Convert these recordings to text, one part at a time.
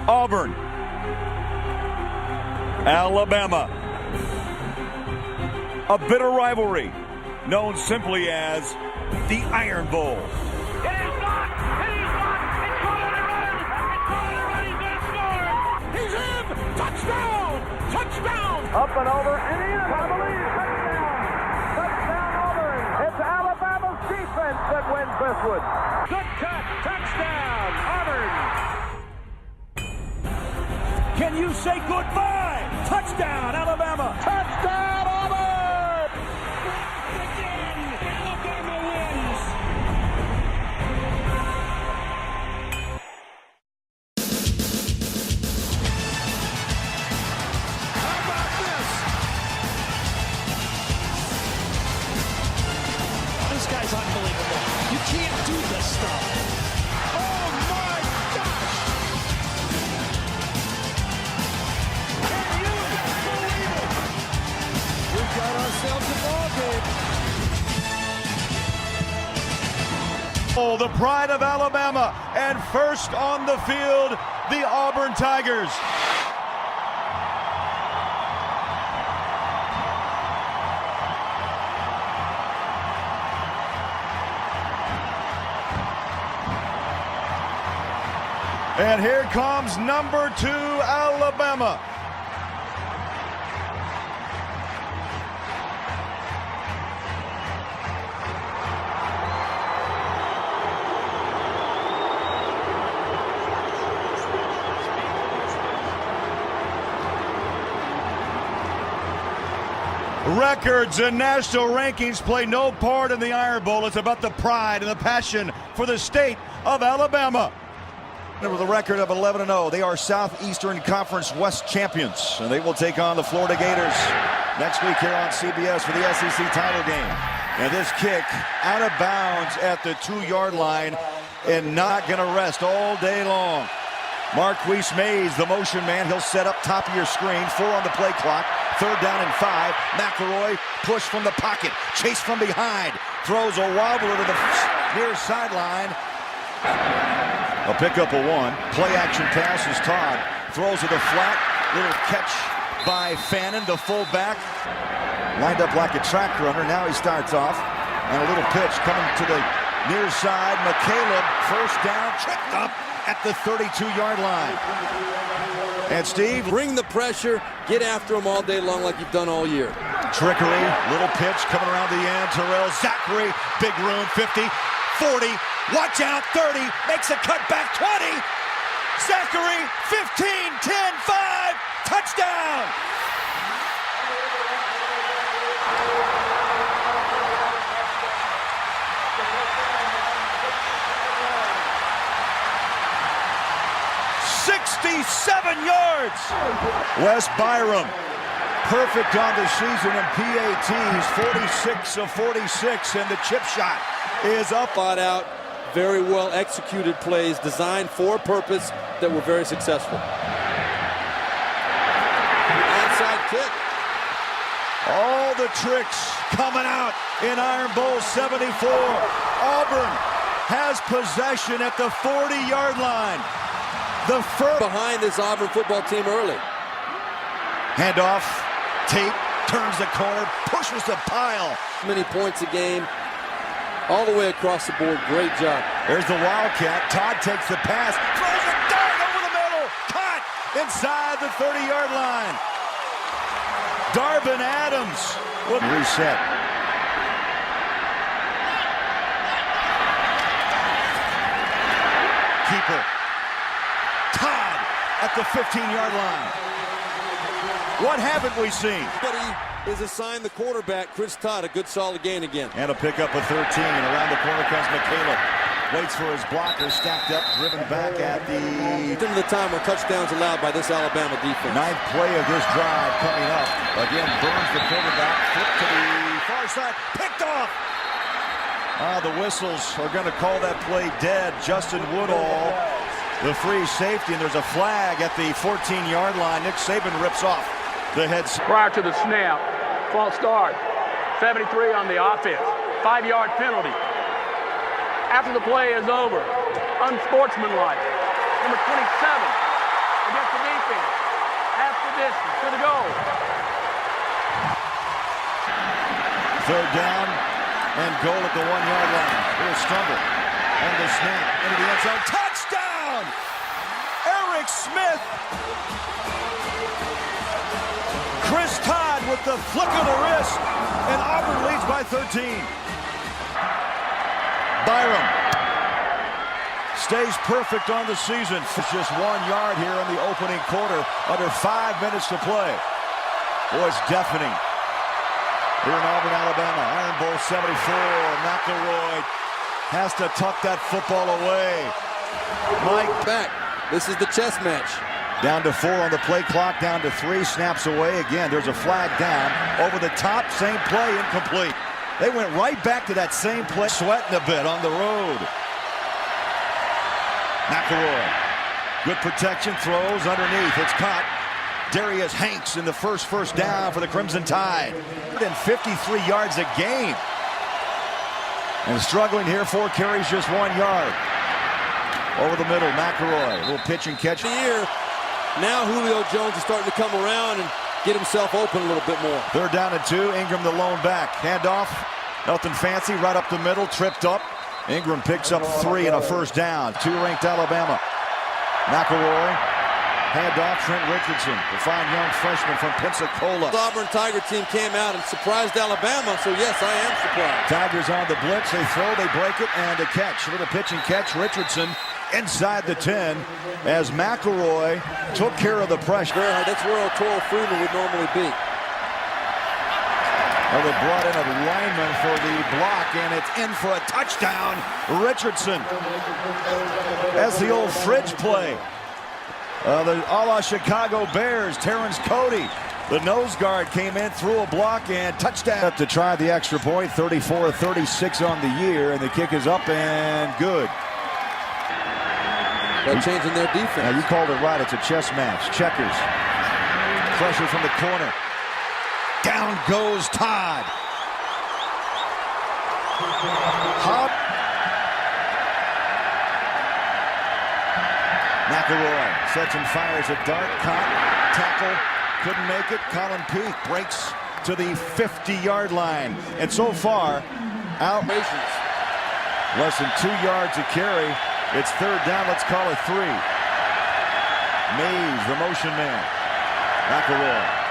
Auburn, Alabama. A bitter rivalry known simply as the Iron Bowl. It is not! It is not! It's going to run! It's going to run! He's going to score! He's in! Touchdown! Touchdown! Up and over and in, I believe. Touchdown! Touchdown Auburn! It's Alabama's defense that wins this one. Good cut! Touchdown! Auburn! Can you say goodbye? Touchdown, Alabama! Touchdown Auburn! Again, Alabama wins! How about this? This guy's unbelievable. You can't do this stuff. Oh my gosh! Can you believe it? We've got ourselves a ball game. Oh, the pride of Alabama, and first on the field, the Auburn Tigers. And here comes number 2, Alabama. Records and national rankings play no part in the Iron Bowl. It's about the pride and the passion for the state of Alabama. With a record of 11-0, they are Southeastern Conference West champions, and they will take on the Florida Gators next week here on CBS for the SEC title game. And this kick out of bounds at the 2-yard line and not going to rest all day long. Marquise Mays, the motion man, he'll set up top of your screen. 4 on the play clock. 3rd down and 5. McElroy push from the pocket. Chase from behind. Throws a wobbler to the near sideline. A pickup of 1. Play action pass is Todd. Throws to the flat. Little catch by Fannin, the fullback. Lined up like a track runner. Now he starts off. And a little pitch coming to the near side. McCaleb, first down, tripped up at the 32-yard line. And Steve, bring the pressure, get after them all day long like you've done all year. Trickery, little pitch coming around the end. Terrell Zachary, big room, 50, 40, watch out, 30, makes a cut back, 20. Zachary, 15, 10, 5, touchdown. yards. Wes Byram, perfect on the season in PATs, 46 of 46, and the chip shot is up. Thought out, very well executed plays, designed for a purpose that were very successful. Onside kick. All the tricks coming out in Iron Bowl 74. Auburn has possession at the 40-yard line. The first behind this Auburn football team early. Handoff. Tate turns the corner, pushes the pile. Many points a game, all the way across the board. Great job. There's the Wildcat. Todd takes the pass, throws a dart over the middle. Caught inside the 30-yard line. Darvin Adams will reset. Keeper. Todd at the 15-yard line. What haven't we seen? But he is assigned the quarterback, Chris Todd. A good solid gain again. And a pickup of 13. Around the corner comes McCaleb. Waits for his blocker, stacked up, driven back at the... Into the time where touchdowns allowed by this Alabama defense. Ninth play of this drive coming up. Again, Burns the quarterback, flipped to the far side, picked off. The whistles are going to call that play dead. Justin Woodall, the free safety, and there's a flag at the 14-yard line. Nick Saban rips off the head. Prior to the snap, false start, 73 on the offense, 5-yard penalty. After the play is over, unsportsmanlike, number 27, against the defense. Half the distance to the goal. Third down and goal at the 1-yard line. Here's Strumble on the snap into the end zone. Touchdown! Eric Smith. Chris Todd with the flick of the wrist, and Auburn leads by 13. Byram stays perfect on the season. It's just 1 yard here in the opening quarter, under 5 minutes to play. Boy, it's deafening. Here in Auburn, Alabama, Iron Bowl 74, McElroy has to tuck that football away. Mike Back. This is the chess match. down to 4 on the play clock, down to 3, snaps away. Again, there's a flag down. Over the top, same play, incomplete. They went right back to that same play. Sweating a bit on the road. McElroy, good protection, throws underneath. It's caught. Darius Hanks in the first down for the Crimson Tide. 153 yards a game. And struggling here, 4 carries, just 1 yard. Over the middle, McElroy, little pitch and catch. Here, now Julio Jones is starting to come around and get himself open a little bit more. Third down and 2, Ingram the lone back. Handoff, nothing fancy, right up the middle, tripped up. Ingram picks up 3 and a first down. 2-ranked Alabama. McElroy, handoff, Trent Richardson, the fine young freshman from Pensacola. The Auburn Tiger team came out and surprised Alabama, so yes, I am surprised. Tigers on the blitz, they throw, they break it, and a catch. Little pitch and catch, Richardson inside the 10 as McElroy took care of the pressure. That's where Toro Freeman would normally be. Well, they brought in a lineman for the block, and it's in for a touchdown. Richardson. That's the old fridge play. The a la Chicago Bears, Terrence Cody. The nose guard came in, threw a block, and touchdown. To try the extra point, 34-36 on the year, and the kick is up and good. They're changing their defense. Now, you called it right. It's a chess match. Checkers. Pressure from the corner. Down goes Todd. Hop. McElroy sets and fires a dart. Caught. Tackle. Couldn't make it. Colin Peak breaks to the 50-yard line. And so far, out. Less than 2 yards to carry. It's third down. Let's call it 3. Mays, the motion man. McElroy.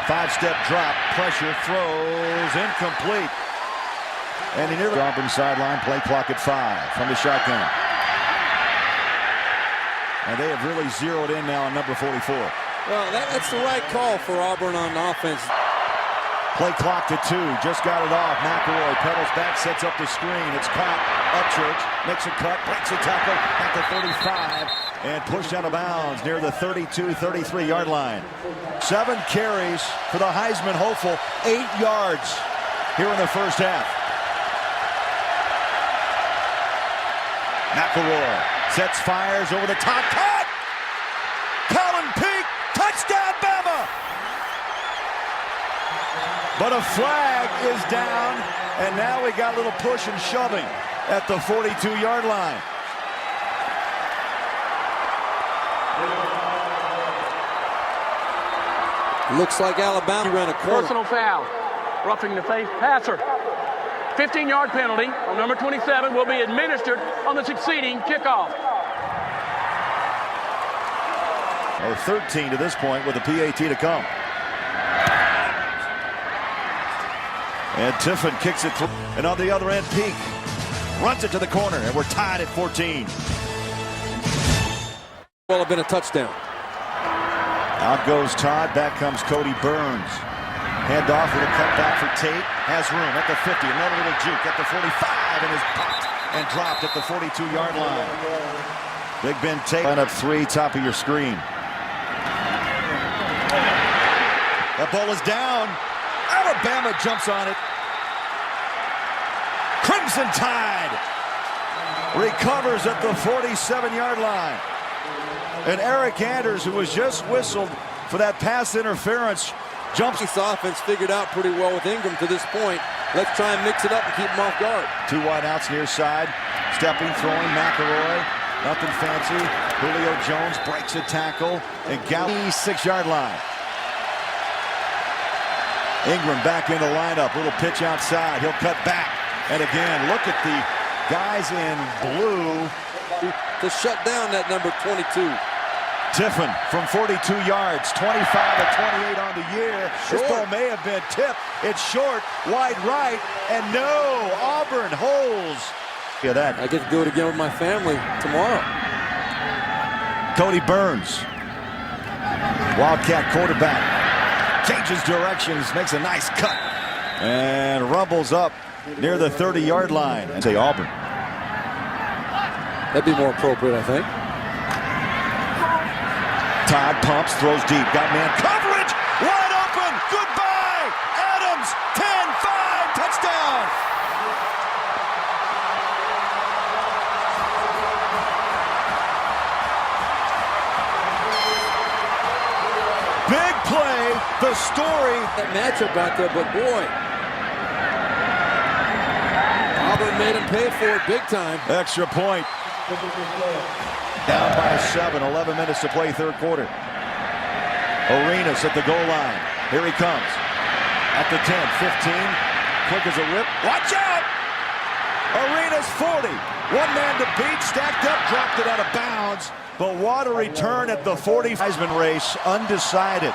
5-step drop, pressure, throws, incomplete. And he nearly Auburn sideline, play clock at 5 from the shotgun. And they have really zeroed in now on number 44. Well, that's the right call for Auburn on offense. Play clock to 2, just got it off. McElroy pedals back, sets up the screen. It's caught. Upchurch makes a cut, breaks a tackle at the 35, and pushed out of bounds near the 32-33 line. 7 carries for the Heisman hopeful, 8 yards here in the first half. McElroy sets, fires over the top, caught! Colin Peak, touchdown Bama! But a flag is down, and now we got a little push and shoving at the 42-yard line. Looks like Alabama ran a corner. Personal foul. Roughing the face passer. 15-yard penalty on number 27 will be administered on the succeeding kickoff. 13 to this point with the PAT to come. And Tiffin kicks it through. And on the other end, Peak runs it to the corner, and we're tied at 14. Well, have been a touchdown. Out goes Todd. Back comes Cody Burns. Hand off with a cutback for Tate. Has room at the 50. Another little juke at the 45, and is popped and dropped at the 42-yard line. Big Ben Tate. Line up 3, top of your screen. That ball is down. Alabama jumps on it. Crimson Tide recovers at the 47-yard line. And Eric Anders, who was just whistled for that pass interference, jumps. This offense figured out pretty well with Ingram to this point. Let's try and mix it up and keep him off guard. 2 wide outs near side. Stepping, throwing, McElroy. Nothing fancy. Julio Jones breaks a tackle and Gallup 6-yard line. Ingram back in the lineup. Little pitch outside. He'll cut back. And again, look at the guys in blue to shut down that number 22. Tiffin from 42 yards, 25 to 28 on the year. This ball may have been tipped. It's short, wide right, and no, Auburn holds. Yeah, that. I get to do it again with my family tomorrow. Cody Burns, Wildcat quarterback, changes directions, makes a nice cut, and rumbles up near the 30-yard line. And say Auburn. That'd be more appropriate, I think. Todd pumps, throws deep, got man coverage, wide open, goodbye, Adams, 10-5, touchdown. Big play, the story. That matchup out there, but boy, Auburn made him pay for it big time. Extra point. Down by 7, 11 minutes to play third quarter. Arenas at the goal line. Here he comes. At the 10, 15. Quick as a whip. Watch out! Arenas 40. One man to beat. Stacked up. Dropped it out of bounds. But what a return at the 40. Heisman race. Undecided.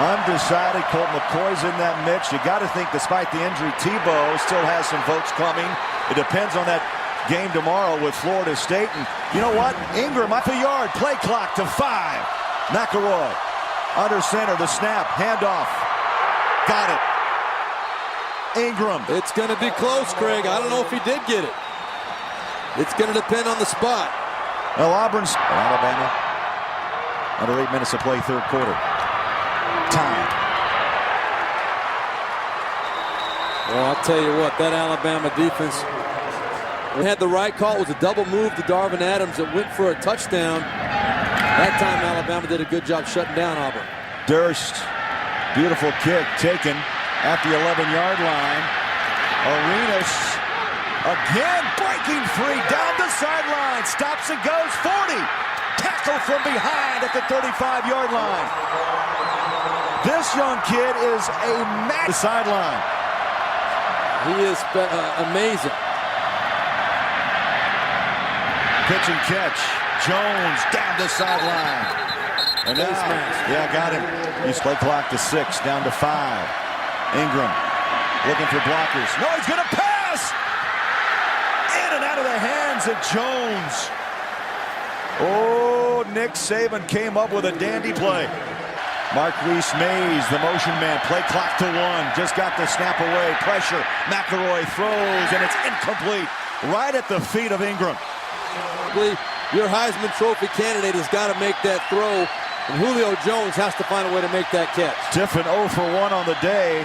Undecided. Colt McCoy's in that mix. You got to think, despite the injury, Tebow still has some votes coming. It depends on that game tomorrow with Florida State. And you know what? Ingram up a yard. Play clock to 5. McElroy under center. The snap. Handoff. Got it. Ingram. It's going to be close, Craig. I don't know if he did get it. It's going to depend on the spot. Well, Auburn's Alabama. Under 8 minutes to play third quarter. Time. Well, I'll tell you what, that Alabama defense, we had the right call. It was a double move to Darvin Adams that went for a touchdown. That time Alabama did a good job shutting down Auburn. Durst, beautiful kick taken at the 11-yard line. Arenas again breaking free down the sideline. Stops and goes 40. Tackle from behind at the 35-yard line. This young kid is a mad sideline. He is amazing. Pitch and catch. Jones down the sideline. And yeah, got him. He's play clock to 6, down to 5. Ingram looking for blockers. No, he's going to pass. In and out of the hands of Jones. Oh, Nick Saban came up with a dandy play. Marquise Mays, the motion man. Play clock to 1. Just got the snap away. Pressure. McElroy throws, and it's incomplete. Right at the feet of Ingram. Your Heisman Trophy candidate has got to make that throw, and Julio Jones has to find a way to make that catch. Tiffin 0 for 1 on the day.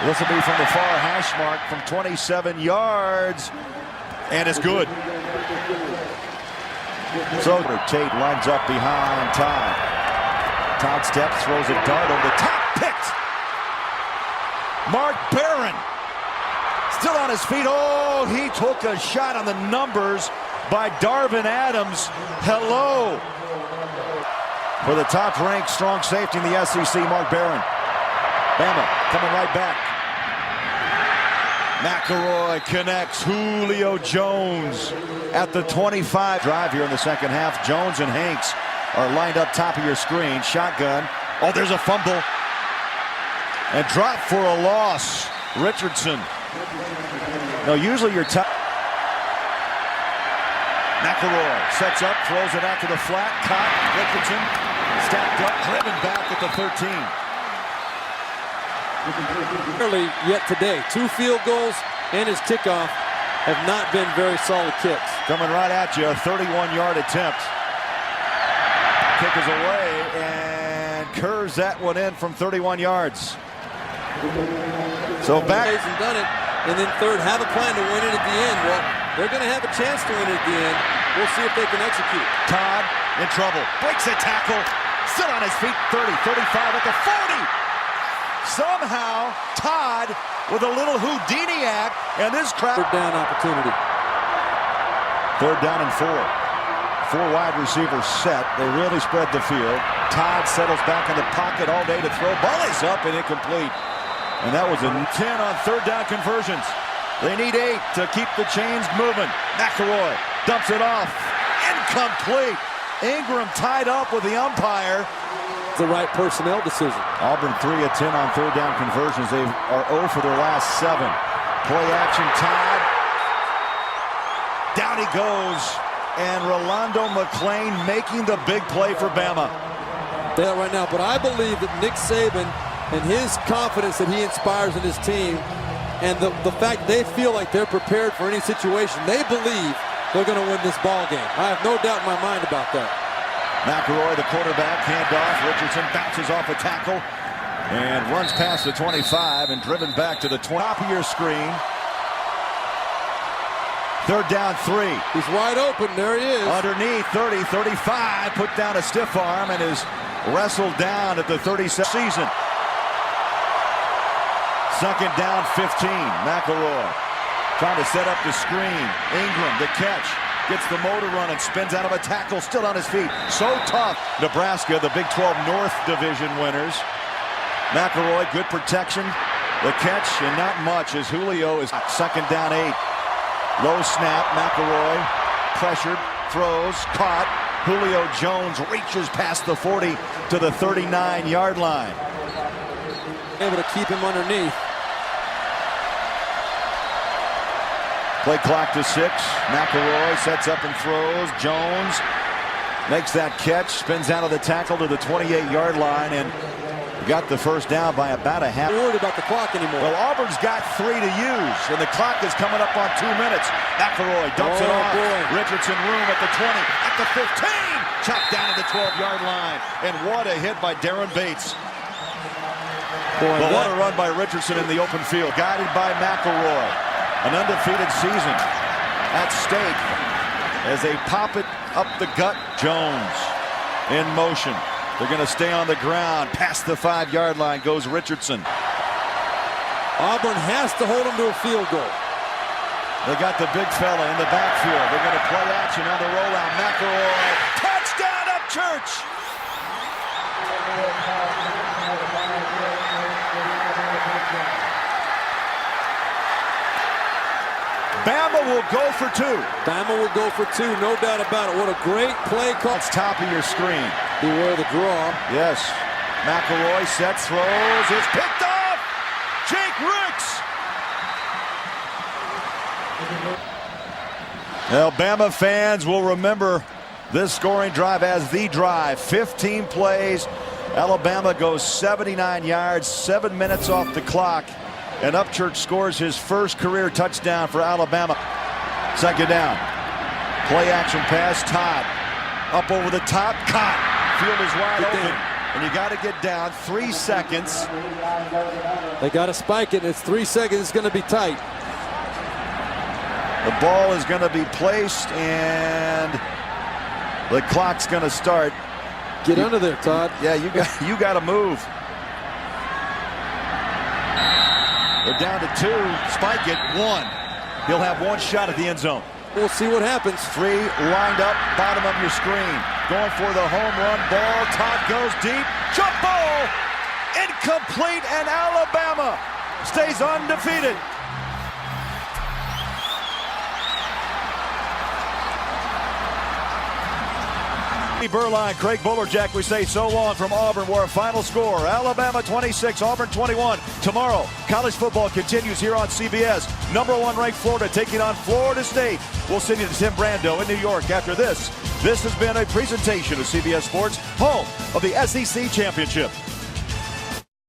This will be from the far hash mark from 27 yards, and it's good. So Tate lines up behind Todd. Todd steps, throws a dart over the top, picked. Mark Barron still on his feet. Oh, he took a shot on the numbers by Darvin Adams. Hello. For the top-ranked strong safety in the SEC, Mark Barron. Bama coming right back. McElroy connects. Julio Jones at the 25. Drive here in the second half. Jones and Hanks are lined up top of your screen. Shotgun. Oh, there's a fumble. And drop for a loss. Richardson. No, usually you're top. McElroy sets up, throws it out to the flat. Caught. Richardson stacked up, driven back at the 13. Early yet today, 2 field goals and his kickoff have not been very solid kicks. Coming right at you, a 31-yard attempt. Kick is away and curves that one in from 31 yards. So back. And done it, and then third, have a plan to win it at the end. Well, they're going to have a chance to win it at the end. We'll see if they can execute. Todd in trouble. Breaks a tackle. Still on his feet. 30, 35 at the 40. Somehow, Todd with a little Houdini act, and this crowd. Third down opportunity. 3rd down and 4. 4 wide receivers set. They really spread the field. Todd settles back in the pocket all day to throw. Ball is up and incomplete. And that was a 10 on third down conversions. They need 8 to keep the chains moving. McElroy dumps it off. Incomplete. Ingram tied up with the umpire. The right personnel decision. Auburn 3 of 10 on third down conversions. They are 0 for their last 7. Play action, Todd. Down he goes. And Rolando McClain making the big play for Bama. There right now, but I believe that Nick Saban and his confidence that he inspires in his team, and the fact they feel like they're prepared for any situation, they believe they're going to win this ball game. I have no doubt in my mind about that. McElroy, the quarterback, handoff. Richardson bounces off a tackle and runs past the 25 and driven back to the top of your screen. Third down 3. He's wide open. There he is. Underneath, 30, 35. Put down a stiff arm and is wrestled down at the 37 season. Second down 15. McElroy trying to set up the screen. Ingram, the catch. Gets the motor running, spins out of a tackle, still on his feet. So tough. Nebraska, the Big 12 North Division winners. McElroy, good protection. The catch, and not much, as Julio is second down 8. Low snap, McElroy, pressured, throws, caught. Julio Jones reaches past the 40 to the 39-yard line. Able to keep him underneath. Play clock to 6. McElroy sets up and throws. Jones makes that catch, spins out of the tackle to the 28-yard line, and got the first down by about a half. Not worried about the clock anymore. Well, Auburn's got 3 to use, and the clock is coming up on 2 minutes. McElroy dumps it off. Boy. Richardson room at the 20, at the 15. Chopped down to the 12-yard line, and what a hit by Darren Bates. Boy, but what a run by Richardson in the open field, guided by McElroy. An undefeated season at stake as they pop it up the gut. Jones in motion. They're going to stay on the ground. Past the 5-yard line goes Richardson. Auburn has to hold him to a field goal. They got the big fella in the backfield. They're going to play action on the rollout. McElroy. Touchdown up Church. Bama will go for 2. Bama will go for 2, no doubt about it. What a great play call. That's top of your screen. Beware the draw. Yes. McElroy sets, throws. It's picked off. Jake Ricks. Alabama fans will remember this scoring drive as the drive. 15 plays. Alabama goes 79 yards, 7 minutes off the clock. And Upchurch scores his first career touchdown for Alabama. Second down. Play action pass. Todd up over the top. Caught. Field is wide open. And you got to get down. 3 seconds. They got to spike it. It's 3 seconds. It's going to be tight. The ball is going to be placed and the clock's going to start. Get under there, Todd. Yeah, you got to move. They're down to 2. Spike it. 1. He'll have 1 shot at the end zone. We'll see what happens. 3 lined up, bottom of your screen. Going for the home run ball. Todd goes deep. Jump ball. Incomplete, and Alabama stays undefeated. Burline, Craig Bullerjack, we say so long from Auburn, where our final score, Alabama 26, Auburn 21. Tomorrow, college football continues here on CBS. Number 1 ranked Florida taking on Florida State. We'll send you to Tim Brando in New York after this. This has been a presentation of CBS Sports, home of the SEC Championship.